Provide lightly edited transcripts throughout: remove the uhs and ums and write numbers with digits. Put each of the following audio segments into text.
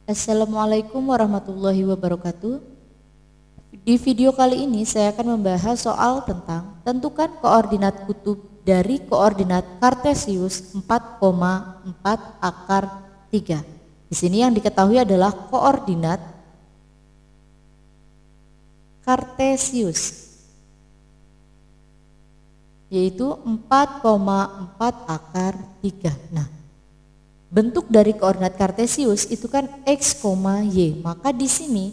Assalamualaikum warahmatullahi wabarakatuh. Di video kali ini saya akan membahas soal tentang tentukan koordinat kutub dari koordinat Kartesius 4,4 akar 3. Di sini yang diketahui adalah koordinat Kartesius, yaitu 4,4 akar 3. Nah, bentuk dari koordinat Kartesius itu kan x, y. Maka di sini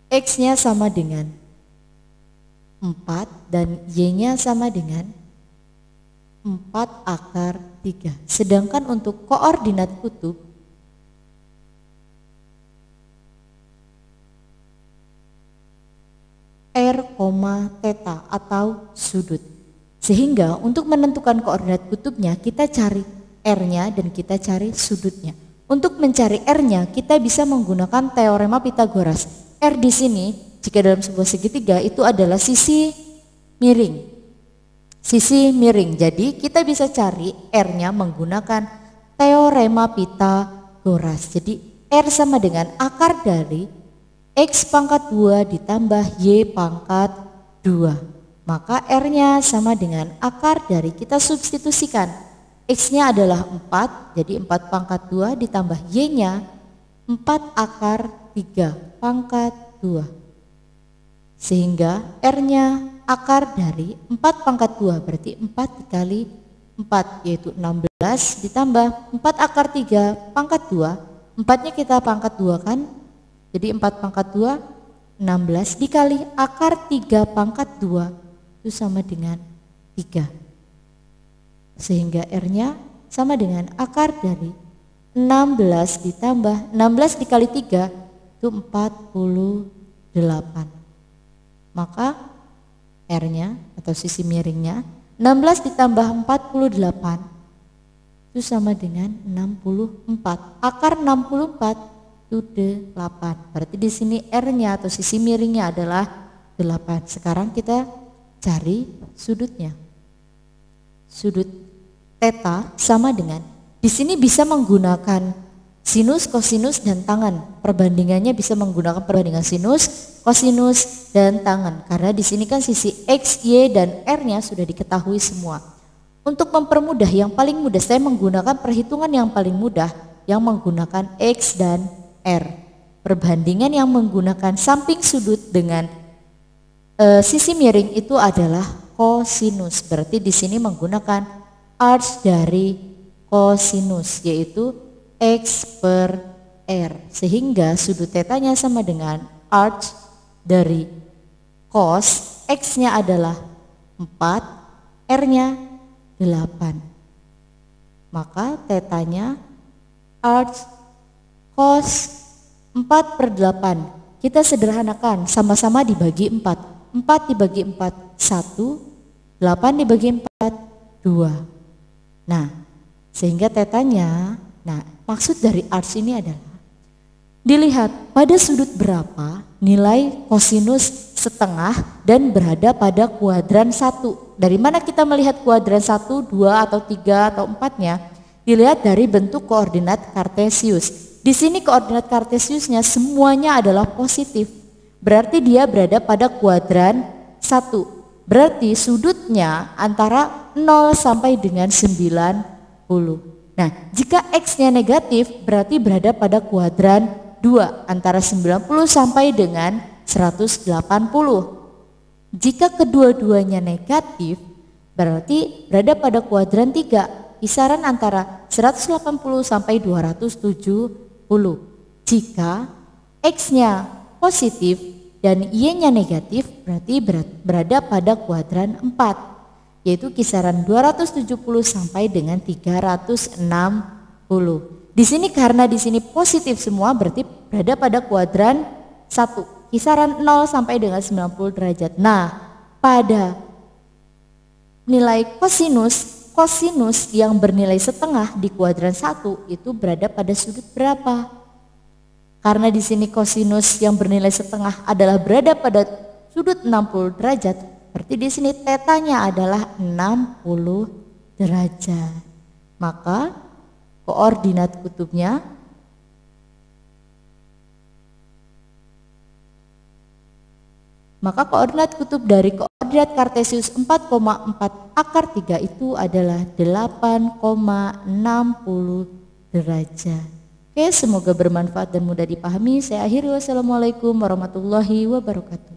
x-nya sama dengan 4 dan y-nya sama dengan 4 akar 3. Sedangkan untuk koordinat kutub r, theta atau sudut. Sehingga untuk menentukan koordinat kutubnya kita cari r-nya dan kita cari sudutnya. Untuk mencari r-nya kita bisa menggunakan teorema Pitagoras. R di sini jika dalam sebuah segitiga itu adalah sisi miring. Sisi miring. Jadi kita bisa cari r-nya menggunakan teorema Pitagoras. Jadi r sama dengan akar dari x pangkat 2 ditambah y pangkat 2. Maka r-nya sama dengan akar dari, kita substitusikan, x-nya adalah 4, jadi 4 pangkat 2 ditambah y-nya 4 akar 3 pangkat 2. Sehingga r-nya akar dari 4 pangkat 2 berarti 4 dikali 4 yaitu 16 ditambah 4 akar 3 pangkat 2. 4-nya kita pangkat 2 kan? Jadi 4 pangkat 2 16 dikali akar 3 pangkat 2 itu sama dengan 3. Sehingga r-nya sama dengan akar dari 16 ditambah 16 dikali 3 itu 48. Maka r-nya atau sisi miringnya 16 ditambah 48 itu sama dengan 64. Akar 64 itu 8. Berarti di sini r-nya atau sisi miringnya adalah 8. Sekarang kita cari sudutnya. Sudut theta sama dengan, di sini bisa menggunakan sinus, kosinus, dan tangan. Perbandingannya bisa menggunakan perbandingan sinus, kosinus, dan tangan. Karena di sini kan sisi x, y, dan r-nya sudah diketahui semua. Untuk mempermudah, yang paling mudah saya menggunakan perhitungan yang paling mudah yang menggunakan x dan r. Perbandingan yang menggunakan samping sudut dengan sisi miring itu adalah kosinus. Berarti di sini menggunakan arcs dari kosinus, yaitu x per r. Sehingga sudut tetanya sama dengan arcs dari cos, x-nya adalah 4, r-nya 8. Maka tetanya arcs cos 4 per 8. Kita sederhanakan, sama-sama dibagi 4. 4 dibagi 4 1, 8 dibagi 4 2. Nah, sehingga tetanya, nah maksud dari arcs ini adalah dilihat pada sudut berapa nilai kosinus setengah dan berada pada kuadran 1. Dari mana kita melihat kuadran 1, 2, atau 3, atau 4-nya? Dilihat dari bentuk koordinat Kartesius. Di sini koordinat Kartesiusnya semuanya adalah positif. Berarti dia berada pada kuadran 1. Berarti sudutnya antara 0 sampai dengan 90. Nah, jika x-nya negatif berarti berada pada kuadran 2 antara 90 sampai dengan 180. Jika kedua-duanya negatif berarti berada pada kuadran 3, kisaran antara 180 sampai 270. Jika x-nya positif dan y-nya negatif berarti berada pada kuadran 4. Yaitu kisaran 270 sampai dengan 360. Di sini karena di sini positif semua berarti berada pada kuadran 1, kisaran 0 sampai dengan 90 derajat. Nah, pada nilai kosinus yang bernilai setengah di kuadran 1 itu berada pada sudut berapa? Karena di sini kosinus yang bernilai setengah adalah berada pada sudut 60 derajat. Berarti di sini tetanya adalah 60 derajat. Maka koordinat kutubnya Maka koordinat kutub dari koordinat Kartesius 4,4 akar 3 itu adalah 8,60 derajat. Oke, semoga bermanfaat dan mudah dipahami. Saya akhiri, wassalamualaikum warahmatullahi wabarakatuh.